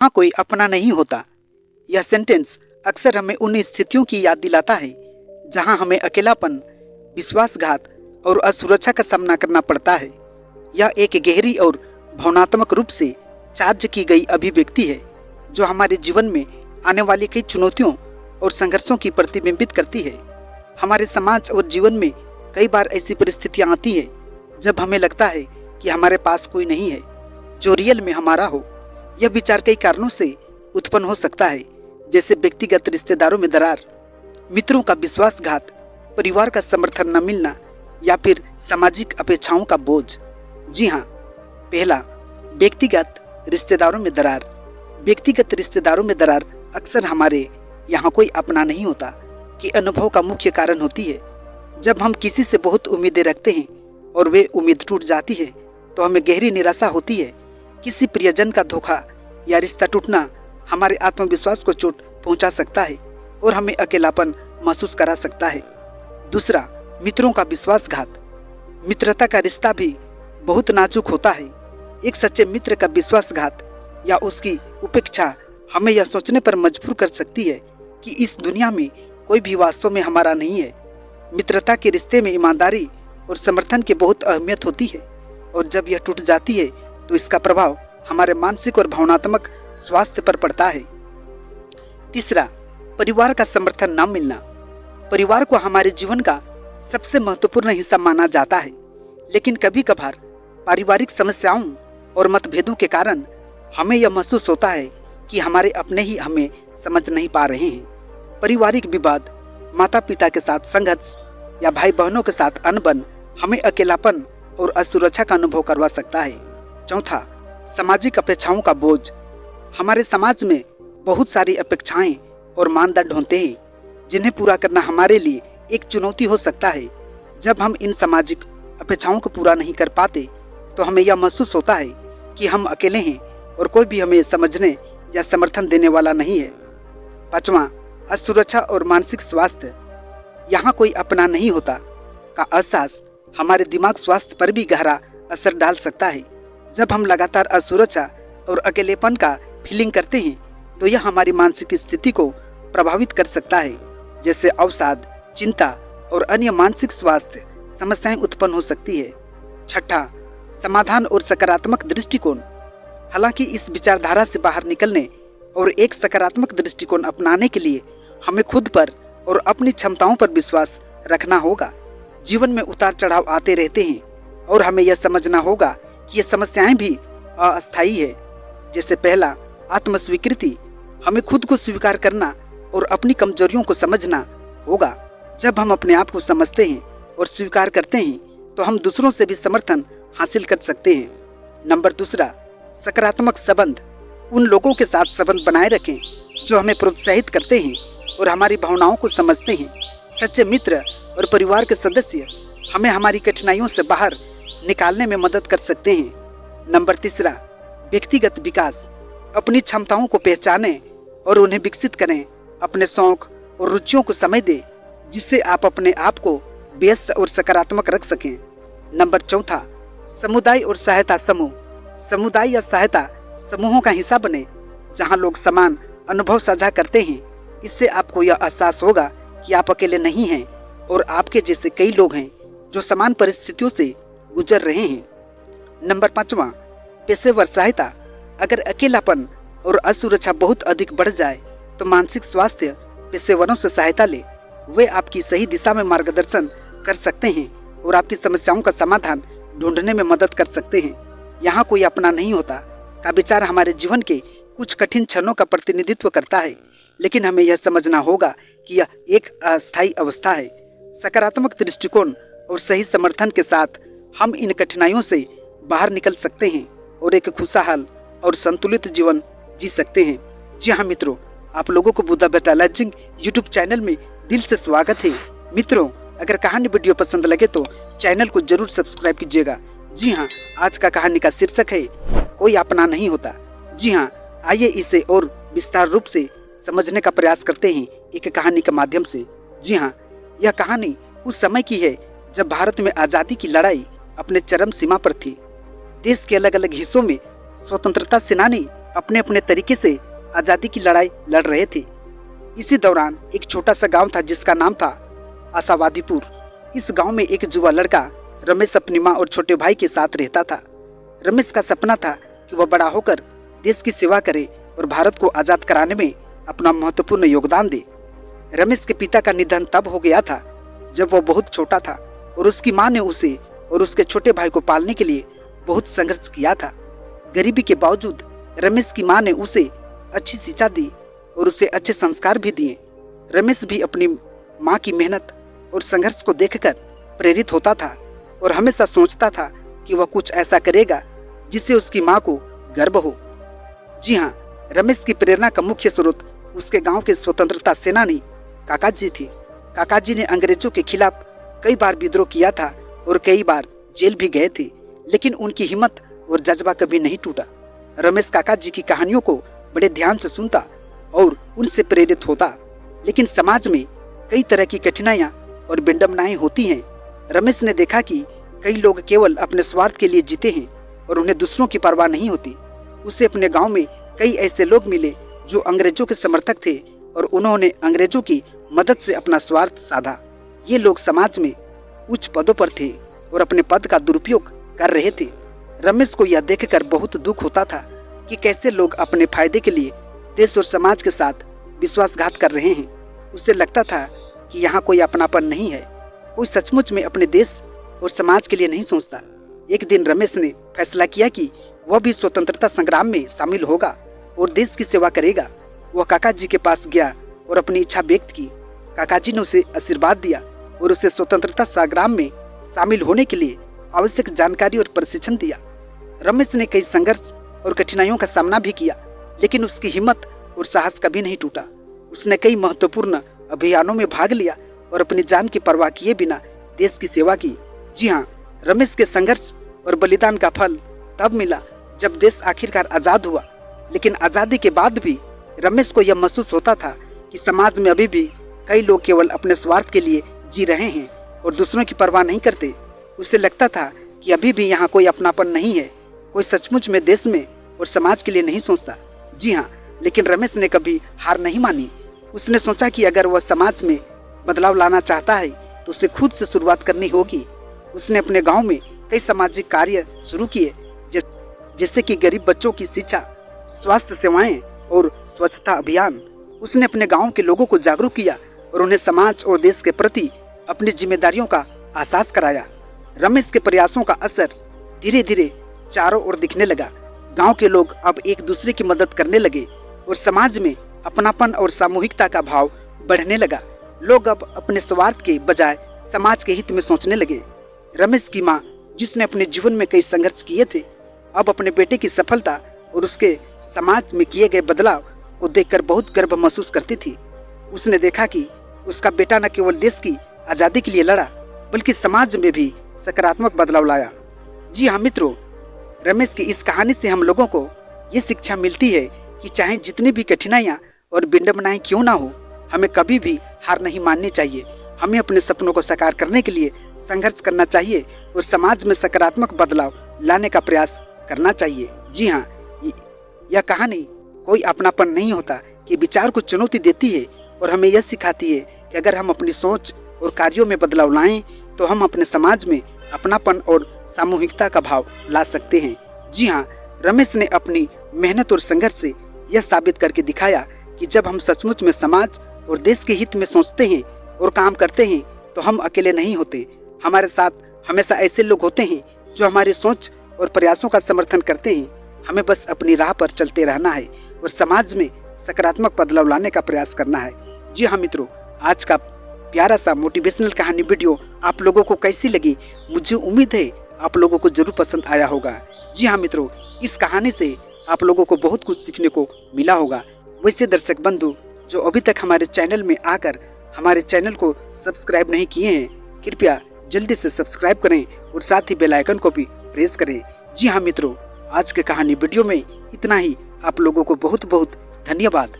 हाँ, कोई अपना नहीं होता। यह सेंटेंस अक्सर हमें उन स्थितियों की याद दिलाता है जहां हमें अकेलापन, विश्वासघात और असुरक्षा का सामना करना पड़ता है। यह एक गहरी और भावनात्मक रूप से चार्ज की गई अभिव्यक्ति है जो हमारे जीवन में आने वाली कई चुनौतियों और संघर्षों की प्रतिबिंबित करती है। हमारे समाज और जीवन में कई बार ऐसी परिस्थितियां आती है जब हमें लगता है कि हमारे पास कोई नहीं है जो रियल में हमारा हो। यह विचार कई कारणों से उत्पन्न हो सकता है, जैसे व्यक्तिगत रिश्तेदारों में दरार, मित्रों का विश्वासघात, परिवार का समर्थन न मिलना या फिर सामाजिक अपेक्षाओं का बोझ। जी हाँ, पहला, व्यक्तिगत रिश्तेदारों में दरार। व्यक्तिगत रिश्तेदारों में दरार अक्सर हमारे यहाँ कोई अपना नहीं होता कि अनुभव का मुख्य कारण होती है। जब हम किसी से बहुत उम्मीदें रखते हैं और वे उम्मीद टूट जाती है तो हमें गहरी निराशा होती है। किसी प्रियजन का धोखा या रिश्ता टूटना हमारे आत्मविश्वास को चोट पहुंचा सकता है और हमें अकेलापन महसूस करा सकता है। दूसरा, मित्रों का विश्वासघात। मित्रता का रिश्ता भी बहुत नाजुक होता है। एक सच्चे मित्र का विश्वासघात या उसकी उपेक्षा हमें यह सोचने पर मजबूर कर सकती है कि इस दुनिया में कोई भी वास्तव में हमारा नहीं है। मित्रता के रिश्ते में ईमानदारी और समर्थन की बहुत अहमियत होती है और जब यह टूट जाती है तो इसका प्रभाव हमारे मानसिक और भावनात्मक स्वास्थ्य पर पड़ता है। तीसरा, परिवार का समर्थन न मिलना। परिवार को हमारे जीवन का सबसे महत्वपूर्ण हिस्सा माना जाता है, लेकिन कभी कभार पारिवारिक समस्याओं और मतभेदों के कारण हमें यह महसूस होता है कि हमारे अपने ही हमें समझ नहीं पा रहे हैं। पारिवारिक विवाद, माता पिता के साथ संघर्ष या भाई बहनों के साथ अनबन हमें अकेलापन और असुरक्षा का अनुभव करवा सकता है। चौथा, सामाजिक अपेक्षाओं का बोझ। हमारे समाज में बहुत सारी अपेक्षाएं और मानदंड होते हैं जिन्हें पूरा करना हमारे लिए एक चुनौती हो सकता है। जब हम इन सामाजिक अपेक्षाओं को पूरा नहीं कर पाते तो हमें यह महसूस होता है कि हम अकेले हैं और कोई भी हमें समझने या समर्थन देने वाला नहीं है। पांचवा, असुरक्षा और मानसिक स्वास्थ्य। यहाँ कोई अपना नहीं होता का एहसास हमारे दिमाग स्वास्थ्य पर भी गहरा असर डाल सकता है। जब हम लगातार असुरक्षा और अकेलेपन का फीलिंग करते हैं तो यह हमारी मानसिक स्थिति को प्रभावित कर सकता है, जैसे अवसाद, चिंता और अन्य मानसिक स्वास्थ्य समस्याएं उत्पन्न हो सकती है। छठा, समाधान और सकारात्मक दृष्टिकोण। हालांकि इस विचारधारा से बाहर निकलने और एक सकारात्मक दृष्टिकोण अपनाने के लिए हमें खुद पर और अपनी क्षमताओं पर विश्वास रखना होगा। जीवन में उतार चढ़ाव आते रहते हैं और हमें यह समझना होगा कि ये समस्याएं भी अस्थायी है। जैसे पहला, आत्मस्वीकृति। हमें खुद को स्वीकार करना और अपनी कमजोरियों को समझना होगा। जब हम अपने आप को समझते हैं और स्वीकार करते हैं तो हम दूसरों से भी समर्थन हासिल कर सकते हैं। नंबर दूसरा, सकारात्मक संबंध। उन लोगों के साथ संबंध बनाए रखें जो हमें प्रोत्साहित करते हैं और हमारी भावनाओं को समझते हैं। सच्चे मित्र और परिवार के सदस्य हमें हमारी कठिनाइयों से बाहर निकालने में मदद कर सकते हैं। नंबर तीसरा, व्यक्तिगत विकास। अपनी क्षमताओं को पहचानें और उन्हें विकसित करें। अपने शौक और रुचियों को समय दें जिससे आप अपने आप को व्यस्त और सकारात्मक रख सकें। नंबर चौथा, समुदाय और सहायता समूह। समुदाय या सहायता समूहों का हिस्सा बने जहां लोग समान अनुभव साझा करते हैं। इससे आपको यह एहसास होगा कि आप अकेले नहीं हैं और आपके जैसे कई लोग हैं जो समान परिस्थितियों से गुजर रहे हैं। नंबर पांचवा, पेशेवर सहायता। अगर अकेलापन और असुरक्षा बहुत अधिक बढ़ जाए तो मानसिक स्वास्थ्य पेशेवरों से सहायता ले। वे आपकी सही दिशा में मार्गदर्शन कर सकते हैं और आपकी समस्याओं का समाधान ढूंढने में मदद कर सकते हैं। यहाँ कोई अपना नहीं होता का विचार हमारे जीवन के कुछ कठिन क्षणों का प्रतिनिधित्व करता है, लेकिन हमें यह समझना होगा कि यह एक अस्थायी अवस्था है। सकारात्मक दृष्टिकोण और सही समर्थन के साथ हम इन कठिनाइयों से बाहर निकल सकते हैं और एक खुशहाल और संतुलित जीवन जी सकते हैं। जी हाँ मित्रों, आप लोगों को बुद्धा विटालाइजिंग यूट्यूब चैनल में दिल से स्वागत है। मित्रों, अगर कहानी वीडियो पसंद लगे तो चैनल को जरूर सब्सक्राइब कीजिएगा। जी हाँ, आज का कहानी का शीर्षक है कोई अपना नहीं होता। जी हाँ, आइए इसे और विस्तार रूप से समझने का प्रयास करते हैं एक कहानी के माध्यम से। जी हाँ, यह कहानी उस समय की है जब भारत में आज़ादी की लड़ाई अपने चरम सीमा पर थी। देश के अलग अलग हिस्सों में स्वतंत्रता सेनानी अपने अपने तरीके से आज़ादी की लड़ाई लड़ रहे थे। इसी दौरान एक छोटा सा गांव था जिसका नाम था आशावादीपुर। इस गांव में एक युवा लड़का रमेश अपनी माँ और छोटे भाई के साथ रहता था। रमेश का सपना था कि वह बड़ा होकर देश की सेवा करे और भारत को आज़ाद कराने में अपना महत्वपूर्ण योगदान दे। रमेश के पिता का निधन तब हो गया था जब वह बहुत छोटा था और उसकी माँ ने उसे और उसके छोटे भाई को पालने के लिए बहुत संघर्ष किया था। गरीबी के बावजूद रमेश की माँ ने उसे अच्छी शिक्षा दी और उसे अच्छे संस्कार भी दिए। रमेश भी अपनी माँ की मेहनत और संघर्ष को देखकर प्रेरित होता था और हमेशा सोचता था कि वह कुछ ऐसा करेगा जिससे उसकी माँ को गर्व हो। जी हाँ, रमेश की प्रेरणा का मुख्य स्रोत उसके गांव के स्वतंत्रता सेनानी काकाजी थे। काकाजी ने अंग्रेजों के खिलाफ कई बार विद्रोह किया था और कई बार जेल भी गए थे, लेकिन उनकी हिम्मत और जज्बा कभी नहीं टूटा। रमेश काकाजी की कहानियों को बड़े ध्यान से सुनता और उनसे प्रेरित होता, लेकिन समाज में कई तरह की कठिनाइयाँ और विडंबनाएं होती हैं। रमेश ने देखा कि कई लोग केवल अपने स्वार्थ के लिए जीते हैं और उन्हें दूसरों की परवाह नहीं होती। उसे अपने गांव में कई ऐसे लोग मिले जो अंग्रेजों के समर्थक थे और उन्होंने अंग्रेजों की मदद से अपना स्वार्थ साधा। ये लोग समाज में उच्च पदों पर थे और अपने पद का दुरुपयोग कर रहे थे। रमेश को यह देखकर बहुत दुख होता था कि कैसे लोग अपने फायदे के लिए देश और समाज के साथ विश्वासघात कर रहे हैं। उसे लगता था कि यहाँ कोई अपनापन नहीं है, कोई सचमुच में अपने देश और समाज के लिए नहीं सोचता। एक दिन रमेश ने फैसला किया कि वह भी स्वतंत्रता संग्राम में शामिल होगा और देश की सेवा करेगा। वह काकाजी के पास गया और अपनी इच्छा व्यक्त की। काकाजी ने उसे आशीर्वाद दिया और उसे स्वतंत्रता संग्राम में शामिल होने के लिए आवश्यक जानकारी और प्रशिक्षण दिया। रमेश ने कई संघर्ष और कठिनाइयों का सामना भी किया, लेकिन उसकी हिम्मत और साहस कभी नहीं टूटा। उसने कई महत्वपूर्ण अभियानों में भाग लिया और अपनी जान की परवाह किए बिना देश की सेवा की। जी हाँ, रमेश के संघर्ष और बलिदान का फल तब मिला जब देश आखिरकार आज़ाद हुआ। लेकिन आज़ादी के बाद भी रमेश को यह महसूस होता था कि समाज में अभी भी कई लोग केवल अपने स्वार्थ के लिए जी रहे हैं और दूसरों की परवाह नहीं करते। उसे लगता था कि अभी भी यहाँ कोई अपनापन नहीं है, कोई सचमुच में देश में और समाज के लिए नहीं सोचता। जी हाँ, लेकिन रमेश ने कभी हार नहीं मानी। उसने सोचा कि अगर वह समाज में बदलाव लाना चाहता है तो उसे खुद से शुरुआत करनी होगी। उसने अपने गांव में कई सामाजिक कार्य शुरू किए, जैसे कि गरीब बच्चों की शिक्षा, स्वास्थ्य सेवाएं और स्वच्छता अभियान। उसने अपने गांव के लोगों को जागरूक किया और उन्हें समाज और देश के प्रति अपनी जिम्मेदारियों का एहसास कराया। रमेश के प्रयासों का असर धीरे धीरे चारों ओर दिखने लगा। गांव के लोग अब एक दूसरे की मदद करने लगे और समाज में अपनापन और सामूहिकता का भाव बढ़ने लगा। लोग अब अपने स्वार्थ के बजाय समाज के हित में सोचने लगे। रमेश की माँ, जिसने अपने जीवन में कई संघर्ष किए थे, अब अपने बेटे की सफलता और उसके समाज में किए गए बदलाव को देखकर बहुत गर्व महसूस करती थी। उसने देखा कि उसका बेटा न केवल देश की आज़ादी के लिए लड़ा, बल्कि समाज में भी सकारात्मक बदलाव लाया। जी हाँ मित्रों, रमेश की इस कहानी से हम लोगों को ये शिक्षा मिलती है कि चाहे जितनी भी कठिनाइयाँ और विडंबनाएं क्यों ना हो, हमें कभी भी हार नहीं माननी चाहिए। हमें अपने सपनों को साकार करने के लिए संघर्ष करना चाहिए और समाज में सकारात्मक बदलाव लाने का प्रयास करना चाहिए। जी हाँ, यह कहानी कोई अपनापन नहीं होता कि विचार को चुनौती देती है और हमें यह सिखाती है कि अगर हम अपनी सोच और कार्यों में बदलाव लाएं तो हम अपने समाज में अपनापन और सामूहिकता का भाव ला सकते हैं। जी हाँ, रमेश ने अपनी मेहनत और संघर्ष से यह साबित करके दिखाया कि जब हम सचमुच में समाज और देश के हित में सोचते हैं और काम करते हैं तो हम अकेले नहीं होते। हमारे साथ हमेशा ऐसे लोग होते हैं जो हमारी सोच और प्रयासों का समर्थन करते हैं। हमें बस अपनी राह पर चलते रहना है और समाज में सकारात्मक बदलाव लाने का प्रयास करना है। जी हाँ मित्रों, आज का प्यारा सा मोटिवेशनल कहानी वीडियो आप लोगों को कैसी लगी? मुझे उम्मीद है आप लोगों को जरूर पसंद आया होगा। जी हाँ मित्रों, इस कहानी से आप लोगों को बहुत कुछ सीखने को मिला होगा। वैसे दर्शक बंधु जो अभी तक हमारे चैनल में आकर हमारे चैनल को सब्सक्राइब नहीं किए हैं, कृपया जल्दी से सब्सक्राइब करें और साथ ही बेल आइकन को भी प्रेस करें। जी हाँ मित्रों, आज के कहानी वीडियो में इतना ही। आप लोगों को बहुत बहुत धन्यवाद।